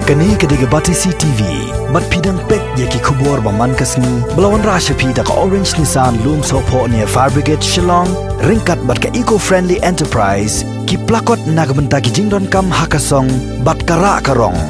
Kani kediga Batisi TV, mat pidang pek yaki kubur baman kasni, belawan rasha pida ka Orange Nissan Loom Sopo near Fire Brigade Shillong, ringkat bat ka eco-friendly enterprise, ki plakot nagbenta ki jingdon kam hakasong, bat kara karong.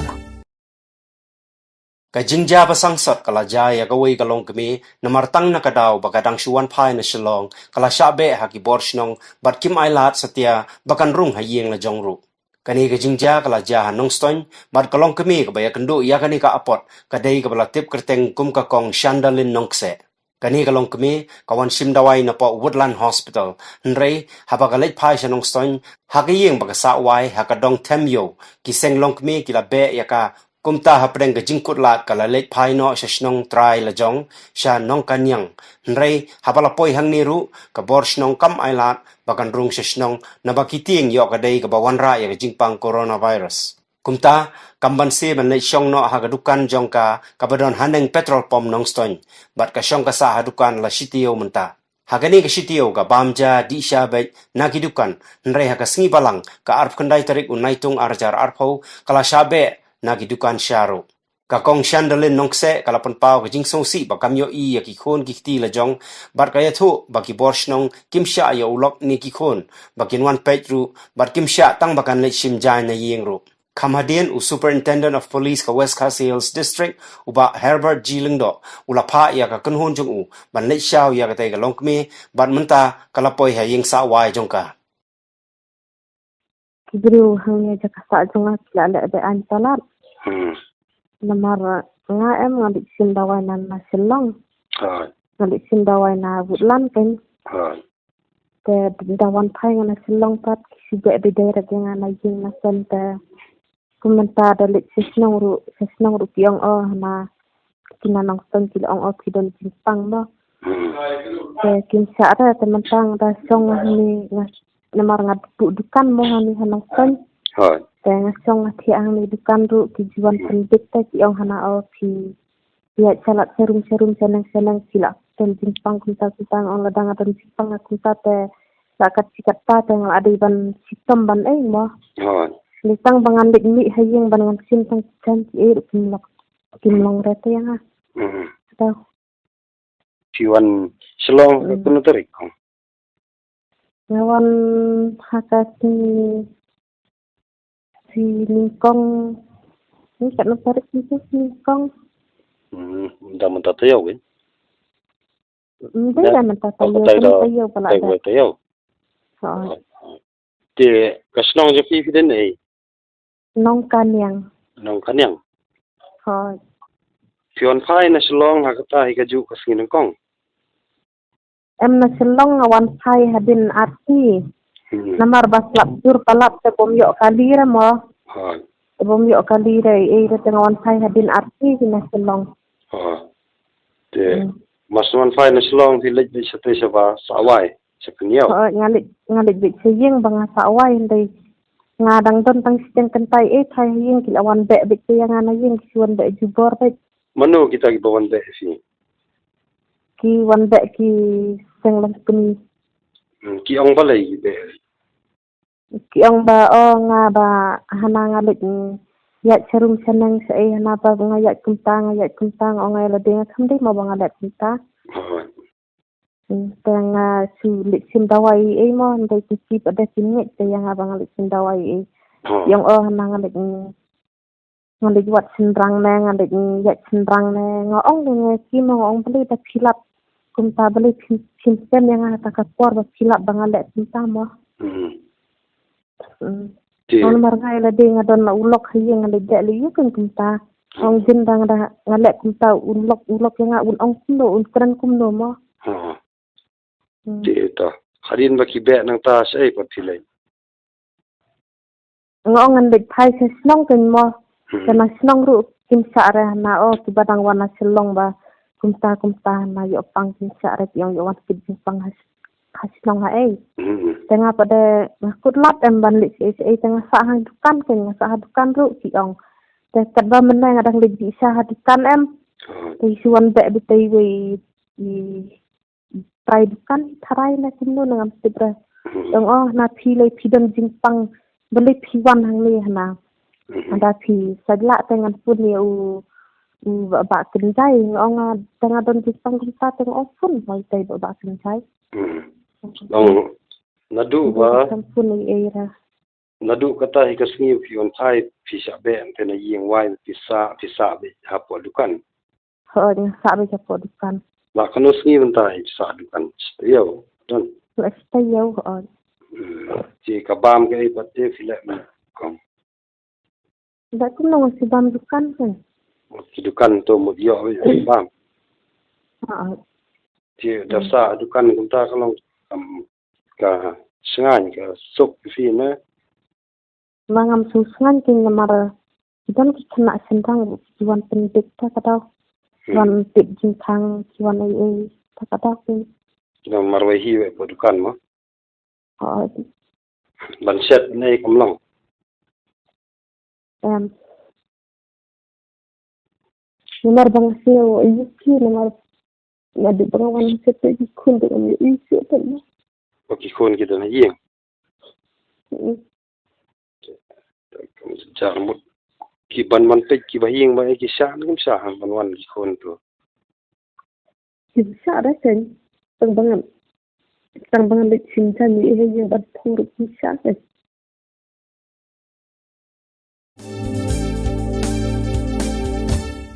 Kajingja pasangsat kala jaya gawai kalong kami namartang na kadaw bagadang suwan pai na Shillong kala syabe haki borsnong bat kim ailat setia bakan rung hayeng na jongru. Kani kajingja kala jaha nongstoin bat kalong kami kabaya kendo ya kani ka apot kadai kabala tip kerteng kum kakong Shandalin nongse. Kani kalong kami kawan simdawai na po Woodland Hospital nrei habagalit pai sa nongstoin hakiyeng bagasawai hakadong temyo kiseng long kami kila be yaka kumta hapdeng gajingkut lat kala late pai no sa snong try lajong sa nong kanyang nrei hapalapoy hang niru ka bor snong kam ailat bakan rung sa snong nabakiting yo kadai ka bawanra ya gajingpang coronavirus kumta kambansi ban late syong no hagadukan jong ka kabadon handeng petrol pom nong stoin bat ka syong ka sa hadukan la sitio menta hagani ka sitio ka bamja di syabet nagidukan nrei hagasngi balang ka arp kendai tarik unaitung arjar arpau kala syabe nagidukan syaro. Kakong Shandalin nongse kalapan pao kajing songsi bakamyo i ya kikon kikti lajong bat kaya tu baki borsh nong kimsya ya ulok ni kikon bakin wan petru bat kimsya tang bakan let shimjay na yengro. Kamhadien u Superintendent of Police ka West Coast Hills District uba Herbert G. Lingdo ulapa ya ka kenhon jong u ban let shaw ya ka tay ka longkme bat menta kalapoy ha yeng sa wai jong ka. Kibru hanya jaka sa jonga kila ada antalat. Namar nga ngalik sindawai na Shillong. Ngalik sindawai na Woodland kan. Te dawan pai na Shillong pat kisibe bidera nga na jing na sente. Kumenta dalit sisnong ru kiong na kinanong ton kilong kidon jimpang mo. Te kinsa ada tementang da song ni namar dukan mo hani hanong ton. Tengah song hati ang ni dukan ru kijuan pendik ta ki ong hana ki ya calat serum senang sila ten jimpang kunta ong ladang adan jimpang kunta te sakat sikat ta teng ada ban sitom ban mo litang bangandik mi hayeng bangan sintang kan ki kimlong rete yang tahu Ciwan Shillong kuno tarik ngawan hakati si Lingkong ni kat tarik si Lingkong dah mentatayau kan dah mentatayau pala tayau di kasnong je pi den ai nong kanyang hoi Fion pai na Shillong hakata hikaju kasngin kong em na Shillong awan pai hadin arti namar baslap dur palap te bomyo kalira mo bomyo kalira re tengawan pai hadin arti na Shillong de maswan pai na Shillong di lej sa te sa ba sawai sa kniao ngalit bit seyeng bang sawai ndai ngadang don tang siten kentai thai yeng kilawan be bit yang ana yeng kisuan be jubor bet mano kita ki bawan be si ki wan be ki senglang kuni ki ong balai be ki ong ba nga ba hana ngalit ya serum senang sei hana ba ngayat kuntang ong ay ladeng khamdi mo bang alat kita teng sulit sindawai mo ndai kisi pada singit te yang abang ngalit sindawai yang hana ngalit wat sendrang na ngalit ya sendrang na ngong nge ki mo ngong beli ta philap kumta beli phim yang ata ka por ba philap bang alat kita mo Ang marngai la de ngadon la ulok hayeng ngale de li yukun kumta ong jindang da ngalek kumta ulok yang ong kumno kran kumno mo ta harin ba ki be nang ta sai pathilai ngong ngandik phai se snong ken mo kana snong ru kimsa ra na ki badang wana Shillong ba kumta na yo pang kimsa ra yang yo wat ki pang hasnong ha tengah pada kutlat ban lik tengah sah dukan ru ki ong te kadba menang adang lik bisa dukan te suan be betai we tai dukan tharai na kimno ngam tibra ong na phi le phi don jingpang beli phi wan hang le hana Ada pi sajla dengan pun ya ba kenjai ong tengah don pisang kita tengah open mai tai ba kenjai. Long nadu ba Pun era. nadu kata hikasngi pion pai pisa be antena yeng wai pisa be hapo dukan. Ni sabe ke produkan. La kanosngi bentai pisa dukan. Yo don. La stayau Ci kabam ke ipatte filak kom. Da kun no si bam dukan kan. Dukan to mo yo bam. Ci dasa dukan kunta kalau ka sengan ka sok fi na Mangam susungan king namar dan kena sentang jiwan pendik tak kata wan tip jingkang jiwan ai tak kata pun. kita marwai hiwe po dukan mo. Oh, Banset nei kamlong. Nomor bang sio yuki nomor ngadu bangawan sete di kun dengan isi tu. Pakikon kita na yeng. Jarmut ki ban man pe ki bahing ba ki sha ngam sha han ban wan ki kon to. Bisa dah kan. Tang bangan di cinta ni ia yang berpuruk bisa kan.